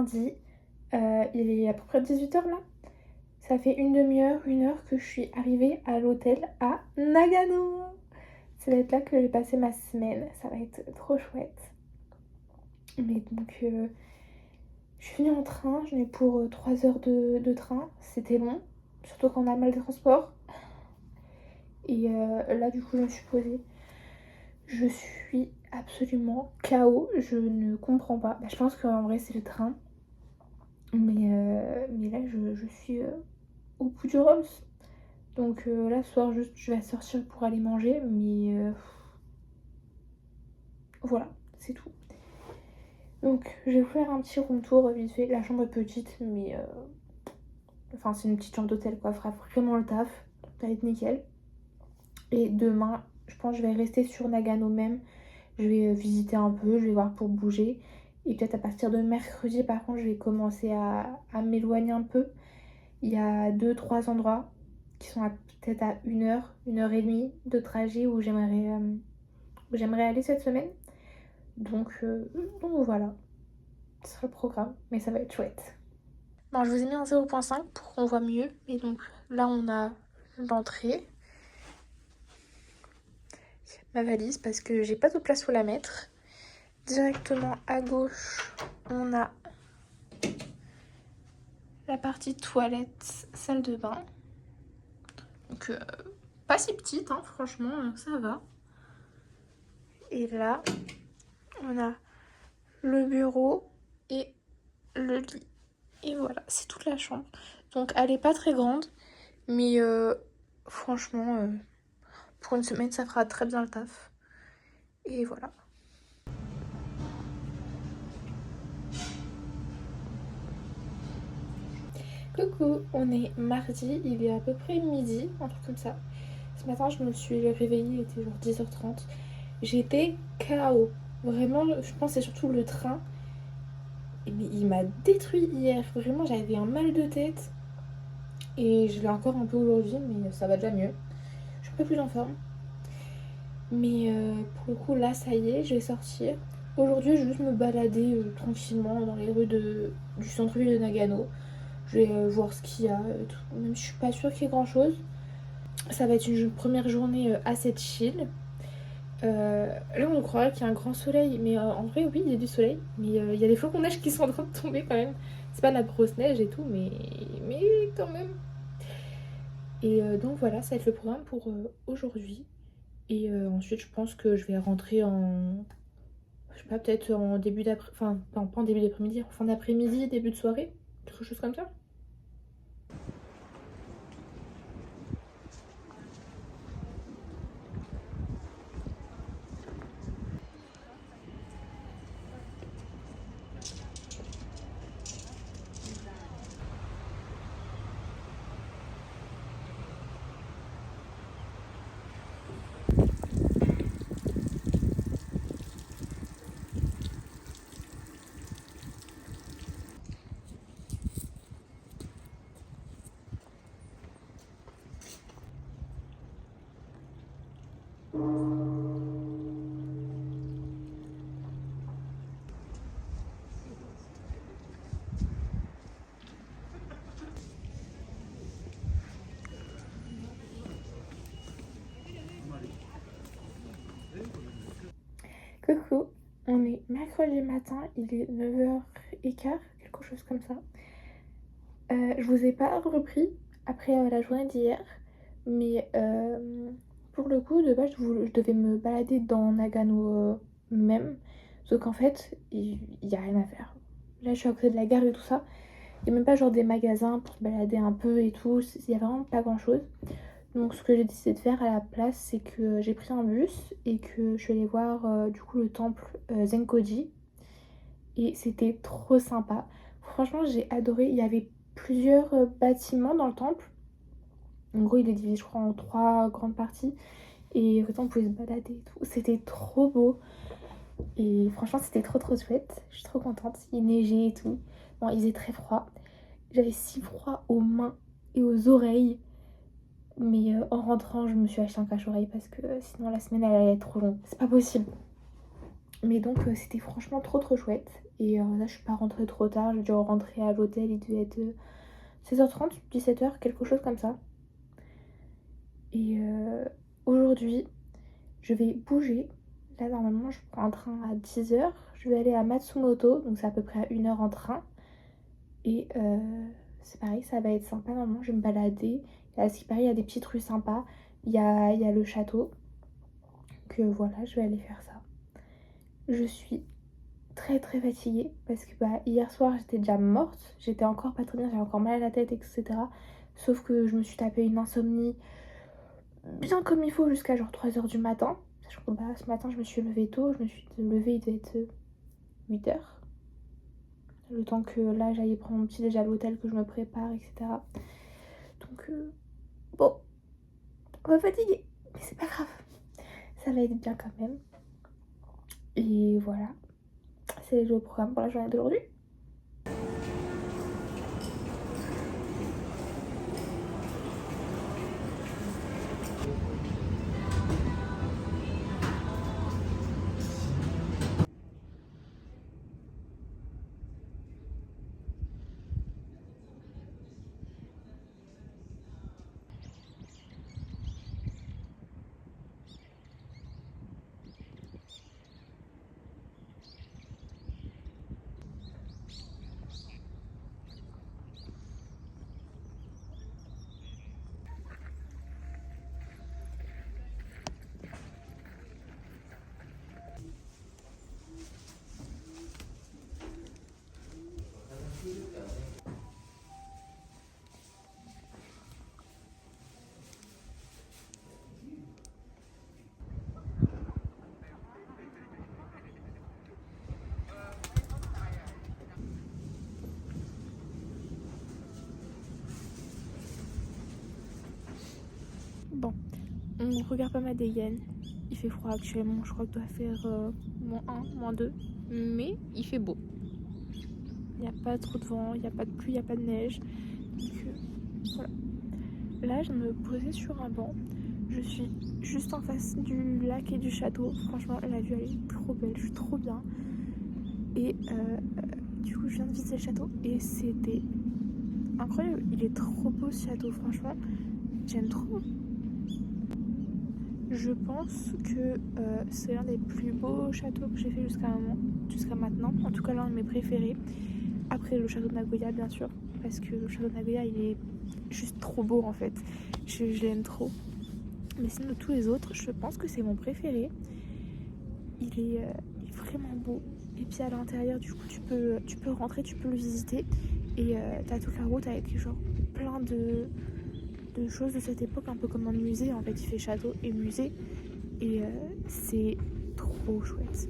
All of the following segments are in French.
lundi. Il est à peu près 18h là. Ça fait une demi-heure, une heure que je suis arrivée à l'hôtel à Nagano. Ça va être là que je vais passer ma semaine. Ça va être trop chouette. Mais donc, je suis venue en train. J'en ai pour 3 heures de train. C'était long. Surtout quand on a mal de transport. Et là, du coup, je me suis posée. Je suis absolument KO. Je ne comprends pas. Bah, je pense qu'en vrai, c'est le train. Mais là, je suis au bout du rhum. Donc là, ce soir, juste, je vais sortir pour aller manger. Mais voilà, c'est tout. Donc, je vais vous faire un petit room tour vite fait. La chambre est petite, mais enfin, c'est une petite chambre d'hôtel quoi. Fera vraiment le taf. Ça va être nickel. Et demain, je pense que je vais rester sur Nagano même. Je vais visiter un peu, je vais voir pour bouger. Et peut-être à partir de mercredi, par contre, je vais commencer à m'éloigner un peu. Il y a 2-3 endroits qui sont peut-être à 1 heure, 1 heure et demie de trajet où j'aimerais aller cette semaine. Donc voilà, ce sera le programme, mais ça va être chouette. Bon, je vous ai mis en 0.5 pour qu'on voit mieux. Et donc là, on a l'entrée, ma valise, parce que j'ai pas de place où la mettre. Directement à gauche, on a la partie toilette, salle de bain. Donc pas si petite, hein, franchement, ça va. Et là, on a le bureau et le lit. Et voilà, c'est toute la chambre. Donc elle est pas très grande, mais franchement, pour une semaine, ça fera très bien le taf. Et voilà. Coucou, on est mardi, il est à peu près midi, un truc comme ça. Ce matin, je me suis réveillée, il était genre 10h30. J'étais KO. Vraiment, je pense que c'est surtout le train. Mais il m'a détruit hier. Vraiment, j'avais un mal de tête. Et je l'ai encore un peu aujourd'hui, mais ça va déjà mieux. Je suis un peu plus en forme. Mais pour le coup, là, ça y est, je vais sortir. Aujourd'hui, je vais juste me balader tranquillement dans les rues du centre-ville de Nagano. Je vais voir ce qu'il y a. Même si je suis pas sûre qu'il y ait grand-chose. Ça va être une première journée assez chill. Là, on croirait qu'il y a un grand soleil. Mais en vrai, oui, il y a du soleil. Mais il y a des flocons de neige qui sont en train de tomber quand même. C'est pas de la grosse neige et tout, mais quand même. Et donc voilà, ça va être le programme pour aujourd'hui. Et ensuite, je pense que je vais rentrer en... Je sais pas, peut-être en début d'après... Enfin, pas en début d'après-midi, en fin d'après-midi, début de soirée. Quelque chose comme ça. Coucou, on est mercredi matin, il est 9h15, quelque chose comme ça. Je vous ai pas repris après la journée d'hier, mais pour le coup, de base, je devais me balader dans Nagano même, sauf qu'en fait, il y a rien à faire. Là, je suis à côté de la gare et tout ça. Il n'y a même pas genre des magasins pour se balader un peu et tout. Il y a vraiment pas grand chose. Donc, ce que j'ai décidé de faire à la place, c'est que j'ai pris un bus et que je suis allée voir du coup le temple Zenkoji. Et c'était trop sympa. Franchement, j'ai adoré. Il y avait plusieurs bâtiments dans le temple. En gros, il est divisé, je crois, en 3 grandes parties. Et autant on pouvait se balader et tout. C'était trop beau. Et franchement, c'était trop chouette. Je suis trop contente. Il neigeait et tout. Bon, il faisait très froid. J'avais si froid aux mains et aux oreilles. Mais en rentrant, je me suis acheté un cache-oreille parce que sinon la semaine elle allait être trop longue. C'est pas possible. Mais donc c'était franchement trop chouette. Et là je suis pas rentrée trop tard, j'ai dû rentrer à l'hôtel, il devait être 16h30, 17h, quelque chose comme ça. Et aujourd'hui je vais bouger. Là normalement je prends un train à 10h, je vais aller à Matsumoto, donc c'est à peu près à 1 heure en train. Et c'est pareil, ça va être sympa, normalement je vais me balader. À ce qui paraît il y a des petites rues sympas, il y a le château. Donc voilà, je vais aller faire ça. Je suis très fatiguée parce que hier soir j'étais déjà morte, j'étais encore pas très bien, j'avais encore mal à la tête, etc. Sauf que je me suis tapé une insomnie bien comme il faut jusqu'à genre 3h du matin. Sachant que ce matin je me suis levée tôt, je me suis levée, il devait être 8h. Le temps que là j'aille prendre mon petit déj à l'hôtel, que je me prépare, etc. Donc bon, on va fatiguer, mais c'est pas grave, ça va être bien quand même. Et voilà, c'est le programme pour la journée d'aujourd'hui. Bon, on regarde pas ma dégaine. Il fait froid actuellement, je crois qu'il doit faire -1, -2. Mais il fait beau. Il n'y a pas trop de vent, il n'y a pas de pluie, il n'y a pas de neige. Donc voilà. Là, je me posais sur un banc. Je suis juste en face du lac et du château. Franchement, la vue elle est trop belle, je suis trop bien. Et du coup, je viens de visiter le château et c'était incroyable. Il est trop beau ce château, franchement. J'aime trop. Je pense que c'est l'un des plus beaux châteaux que j'ai fait jusqu'à maintenant. En tout cas, l'un de mes préférés. Après le château de Nagoya, bien sûr. Parce que le château de Nagoya, il est juste trop beau en fait. Je l'aime trop. Mais sinon, de tous les autres, je pense que c'est mon préféré. Il est vraiment beau. Et puis à l'intérieur, du coup, tu peux rentrer, tu peux le visiter. Et t'as toute la route avec genre plein de choses de cette époque, un peu comme un musée. En fait, il fait château et musée. Et c'est trop chouette.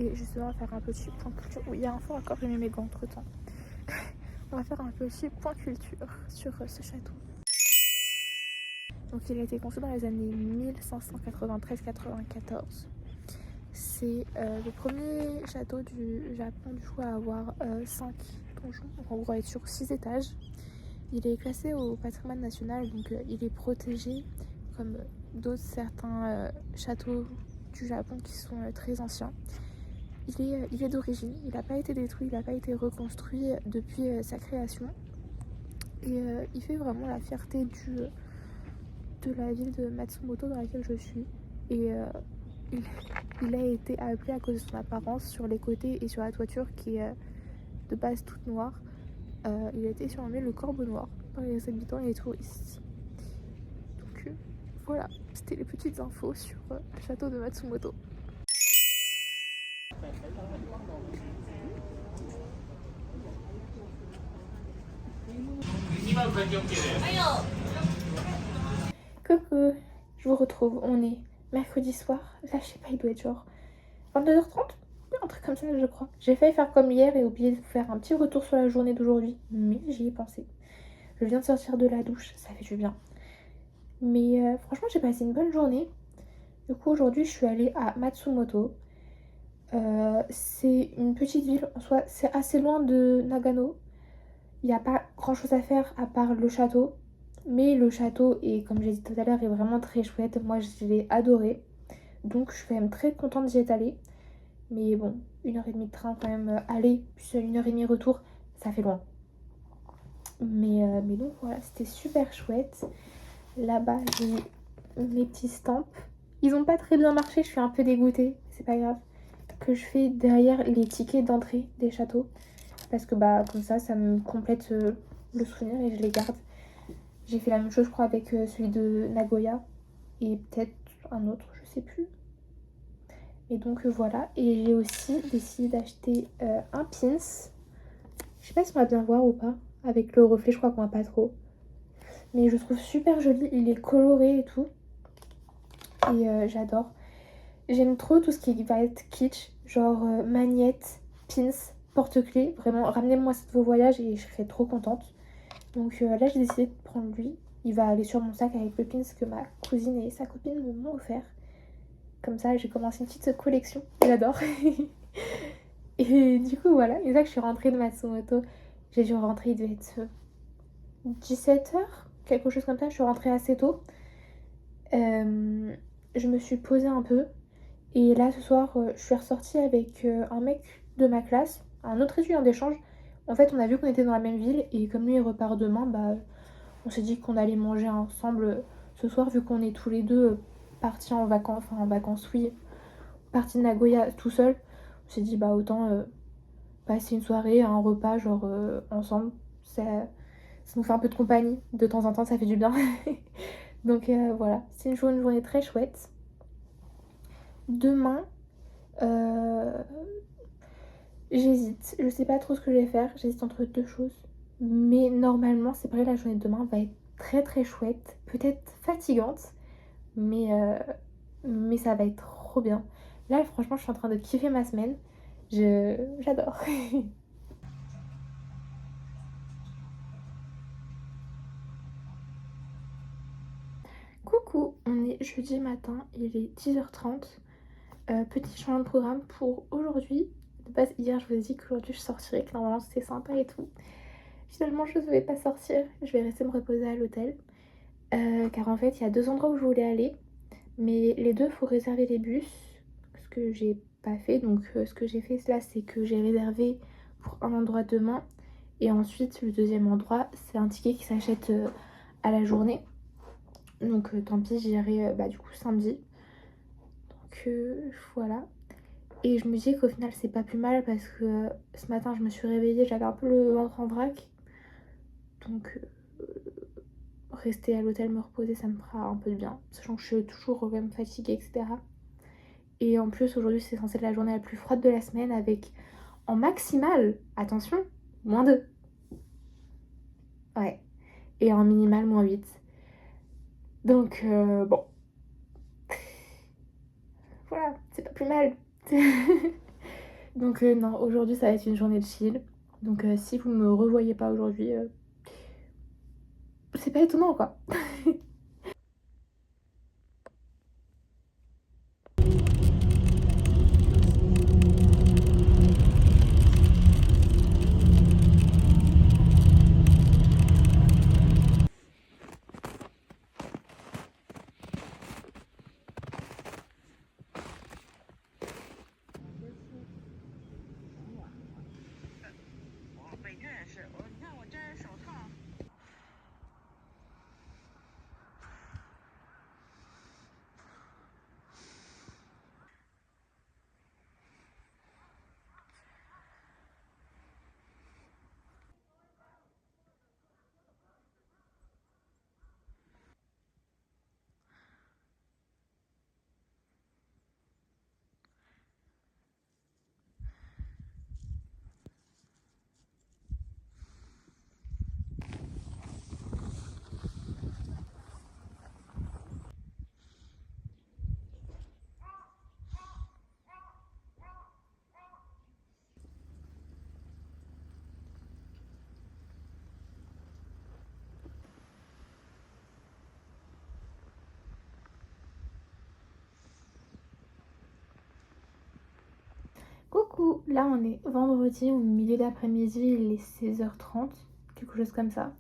Et justement, on va faire un petit point culture. Oui, il y a un fond encore, j'ai mis mes gants entre temps. On va faire un petit point culture sur ce château. Donc il a été construit dans les années 1593-94. C'est le premier château du Japon du coup à avoir 5 donjons. Donc on va être sur 6 étages. Il est classé au patrimoine national, donc il est protégé comme d'autres certains châteaux du Japon qui sont très anciens. Il est d'origine, il n'a pas été détruit, il n'a pas été reconstruit depuis sa création. Et il fait vraiment la fierté de la ville de Matsumoto dans laquelle je suis. Et il a été appelé à cause de son apparence sur les côtés et sur la toiture qui est de base toute noire. Il a été surnommé le corbeau noir par les habitants et les touristes. Donc voilà, c'était les petites infos sur le château de Matsumoto. Coucou, je vous retrouve, on est mercredi soir, là je sais pas, il doit être genre 22h30, un truc comme ça je crois. J'ai failli faire comme hier et oublier de vous faire un petit retour sur la journée d'aujourd'hui, mais j'y ai pensé. Je viens de sortir de la douche, ça fait du bien. Mais franchement j'ai passé une bonne journée. Du coup aujourd'hui je suis allée à Matsumoto. C'est une petite ville en soi, c'est assez loin de Nagano. Il n'y a pas grand chose à faire à part le château. Mais le château, et comme j'ai dit tout à l'heure, est vraiment très chouette. Moi, je l'ai adoré. Donc, je suis quand même très contente d'y être allée. Mais bon, 1h30 de train quand même aller, puis 1h30 retour, ça fait loin. Mais donc voilà, c'était super chouette. Là-bas, j'ai mes petits stamps. Ils ont pas très bien marché, je suis un peu dégoûtée, c'est pas grave. Que je fais derrière les tickets d'entrée des châteaux. Parce que bah comme ça me complète le souvenir et je les garde. J'ai fait la même chose je crois avec celui de Nagoya. Et peut-être un autre, je sais plus. Et donc voilà. Et j'ai aussi décidé d'acheter un pins. Je sais pas si on va bien voir ou pas. Avec le reflet, je crois qu'on va pas trop. Mais je le trouve super joli. Il est coloré et tout. Et j'adore. J'aime trop tout ce qui va être kitsch. Genre magnette, pins, porte-clés. Vraiment, ramenez-moi ça de vos voyages et je serai trop contente. Donc là, j'ai décidé de prendre lui. Il va aller sur mon sac avec le pins que ma cousine et sa copine m'ont offert. Comme ça, j'ai commencé une petite collection. J'adore. Et du coup, voilà. Une fois que je suis rentrée de Matsumoto, j'ai dû rentrer, il devait être 17h, quelque chose comme ça. Je suis rentrée assez tôt. Je me suis posée un peu. Et là, ce soir, je suis ressortie avec un mec de ma classe, un autre étudiant d'échange. En fait, on a vu qu'on était dans la même ville. Et comme lui, il repart demain, bah, on s'est dit qu'on allait manger ensemble ce soir, vu qu'on est tous les deux partis en vacances. Enfin, en vacances, oui. Partis de Nagoya tout seul. On s'est dit, bah, autant passer une soirée, un repas, genre ensemble. Ça nous fait un peu de compagnie. De temps en temps, ça fait du bien. Donc voilà, c'est une journée très chouette. Demain, euh, j'hésite. Je sais pas trop ce que je vais faire. J'hésite entre deux choses. Mais normalement, c'est vrai, la journée de demain va être très très chouette. Peut-être fatigante, mais, euh, mais ça va être trop bien. Là, franchement, je suis en train de kiffer ma semaine. J'adore. Coucou, on est jeudi matin, il est 10h30. Petit changement de programme pour aujourd'hui. De base, hier, je vous ai dit qu'aujourd'hui je sortirais, que normalement c'était sympa et tout. Finalement, je ne vais pas sortir, je vais rester me reposer à l'hôtel. Car en fait, il y a deux endroits où je voulais aller, mais les deux, il faut réserver les bus, ce que j'ai pas fait. Donc, ce que j'ai fait là, c'est que j'ai réservé pour un endroit demain, et ensuite, le deuxième endroit, c'est un ticket qui s'achète à la journée. Donc, tant pis, j'irai bah, du coup samedi. Donc, voilà. Et je me dis qu'au final, c'est pas plus mal parce que ce matin, je me suis réveillée, j'avais un peu le ventre en vrac. Donc, rester à l'hôtel, me reposer, ça me fera un peu de bien. Sachant que je suis toujours quand même fatiguée, etc. Et en plus, aujourd'hui, c'est censé être la journée la plus froide de la semaine avec en maximal, attention, -2. Ouais. Et en minimal, -8. Donc, bon, voilà, c'est pas plus mal. Donc, non, aujourd'hui, ça va être une journée de chill. Donc, si vous me revoyez pas aujourd'hui, c'est pas étonnant, quoi. Coucou, là on est vendredi au milieu d'après-midi, il est 16h30, quelque chose comme ça.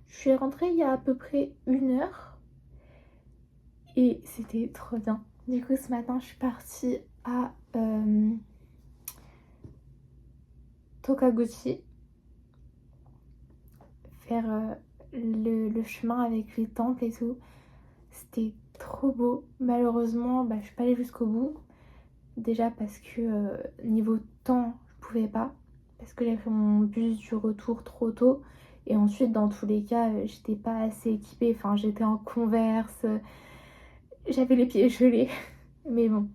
Je suis rentrée il y a à peu près 1 heure et c'était trop bien. Du coup ce matin je suis partie à Tokaguchi, faire le chemin avec les temples et tout. C'était trop beau. Malheureusement, je suis pas allée jusqu'au bout. Déjà parce que niveau temps, je pouvais pas. Parce que j'ai pris mon bus du retour trop tôt. Et ensuite, dans tous les cas, j'étais pas assez équipée. Enfin, j'étais en Converse. J'avais les pieds gelés. Mais bon,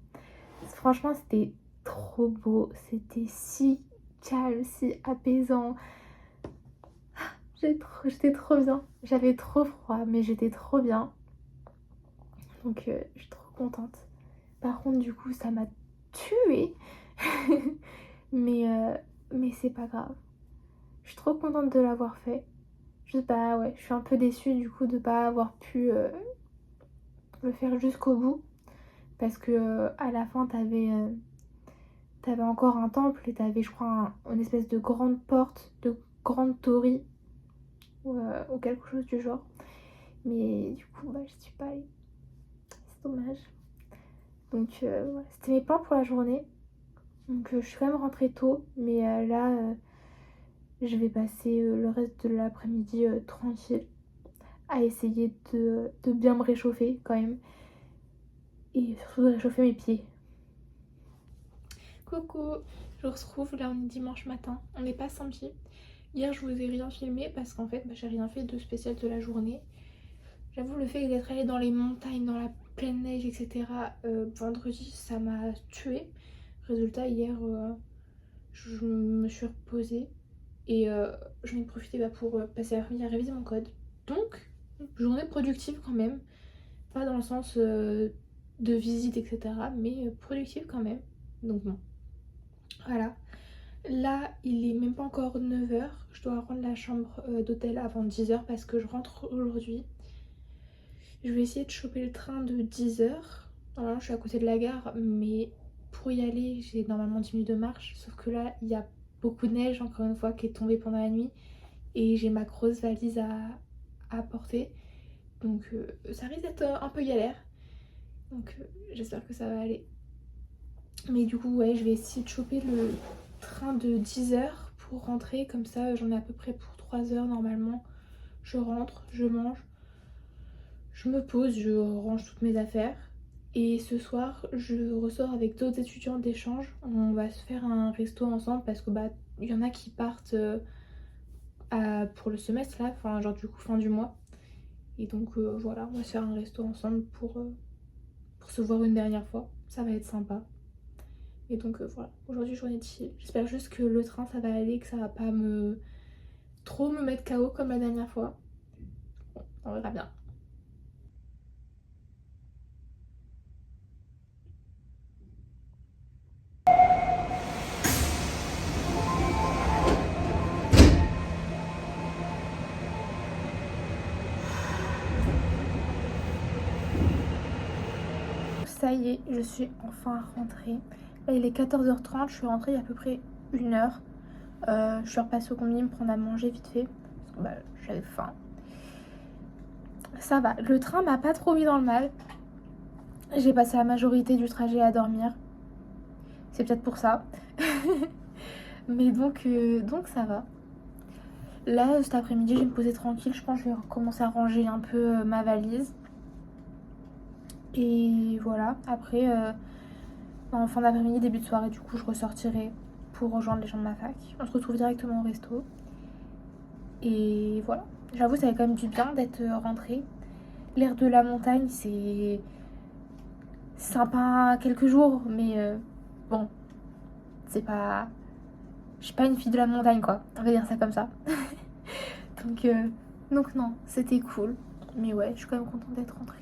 franchement, c'était trop beau. C'était si calme, si apaisant. J'étais trop bien. J'avais trop froid, mais j'étais trop bien. Donc, je suis trop contente. Par contre, du coup, ça m'a tuée. mais, mais c'est pas grave. Je suis trop contente de l'avoir fait. Juste, ouais, je suis un peu déçue du coup de pas avoir pu le faire jusqu'au bout. Parce que à la fin, t'avais encore un temple et t'avais, je crois, une espèce de grande porte, de grande torii ou quelque chose du genre. Mais du coup, je suis pas allée. C'est dommage. Donc, ouais, c'était mes plans pour la journée. Donc, je suis quand même rentrée tôt. Mais là, je vais passer le reste de l'après-midi tranquille à essayer de bien me réchauffer quand même. Et surtout de réchauffer mes pieds. Coucou, je vous retrouve, là on est dimanche matin, on n'est pas samedi. Hier je vous ai rien filmé parce qu'en fait j'ai rien fait de spécial de la journée. J'avoue le fait d'être allée dans les montagnes, dans la pleine neige, etc. Vendredi ça m'a tuée. Résultat hier je me suis reposée et j'en ai profité pour passer l'après-midi à réviser mon code. Donc journée productive quand même, pas dans le sens de visite etc. mais productive quand même. Donc bon. Voilà. Là, il est même pas encore 9h. Je dois rendre la chambre d'hôtel avant 10h parce que je rentre aujourd'hui. Je vais essayer de choper le train de 10h. Normalement, je suis à côté de la gare, mais pour y aller, j'ai normalement 10 minutes de marche. Sauf que là, il y a beaucoup de neige, encore une fois, qui est tombée pendant la nuit. Et j'ai ma grosse valise à porter. Donc, ça risque d'être un peu galère. Donc, j'espère que ça va aller. Mais du coup, ouais, je vais essayer de choper le train de 10h pour rentrer. Comme ça, j'en ai à peu près pour 3 heures normalement. Je rentre, je mange, je me pose, je range toutes mes affaires. Et ce soir, je ressors avec d'autres étudiants d'échange. On va se faire un resto ensemble parce que il y en a qui partent pour le semestre là, enfin genre du coup fin du mois. Et donc voilà, on va se faire un resto ensemble pour se voir une dernière fois. Ça va être sympa. Et donc voilà, aujourd'hui journée de chill. J'espère juste que le train ça va aller, que ça va pas trop me mettre KO comme la dernière fois. Bon, on verra bien. Ça y est, je suis enfin rentrée. Là il est 14h30, je suis rentrée il y a à peu près 1 heure. Je suis repassée au combini me prendre à manger vite fait. Parce que j'avais faim. Ça va, le train m'a pas trop mis dans le mal. J'ai passé la majorité du trajet à dormir. C'est peut-être pour ça. Mais donc ça va. Là cet après-midi je vais me poser tranquille. Je pense que je vais commencer à ranger un peu ma valise. Et voilà, après en fin d'après-midi, début de soirée, du coup je ressortirai pour rejoindre les gens de ma fac. On se retrouve directement au resto. Et voilà, j'avoue ça fait quand même du bien d'être rentrée. L'air de la montagne c'est sympa quelques jours, mais bon, c'est pas... Je suis pas une fille de la montagne quoi, on va dire ça comme ça. donc, donc non, c'était cool. Mais ouais, je suis quand même contente d'être rentrée.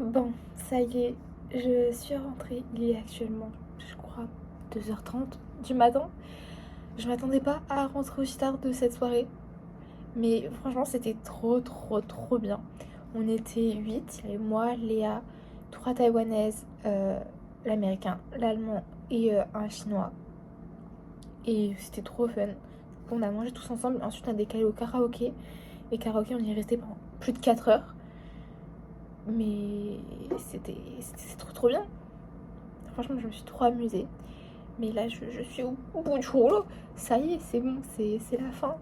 Bon, ça y est, je suis rentrée. Il est actuellement, je crois, 2h30 du matin. Je m'attendais pas à rentrer aussi tard de cette soirée. Mais franchement, c'était trop bien. On était 8, il y avait moi, Léa, 3 Taïwanaises, l'américain, l'allemand et un chinois. Et c'était trop fun. coup on a mangé tous ensemble, ensuite on a décalé au karaoké. Et karaoké on y est resté pendant plus de 4 heures. Mais c'était trop bien. Franchement je me suis trop amusée. Mais là je suis au bout du rouleau. Ça y est, c'est bon, c'est la fin.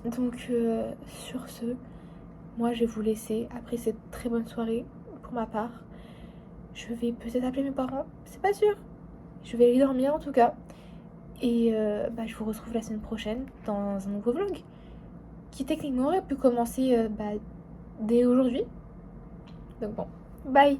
Donc sur ce, moi je vais vous laisser après cette très bonne soirée pour ma part. Je vais peut-être appeler mes parents, c'est pas sûr. Je vais aller dormir en tout cas. Et je vous retrouve la semaine prochaine dans un nouveau vlog. Qui techniquement aurait pu commencer dès aujourd'hui. Donc bon, bye!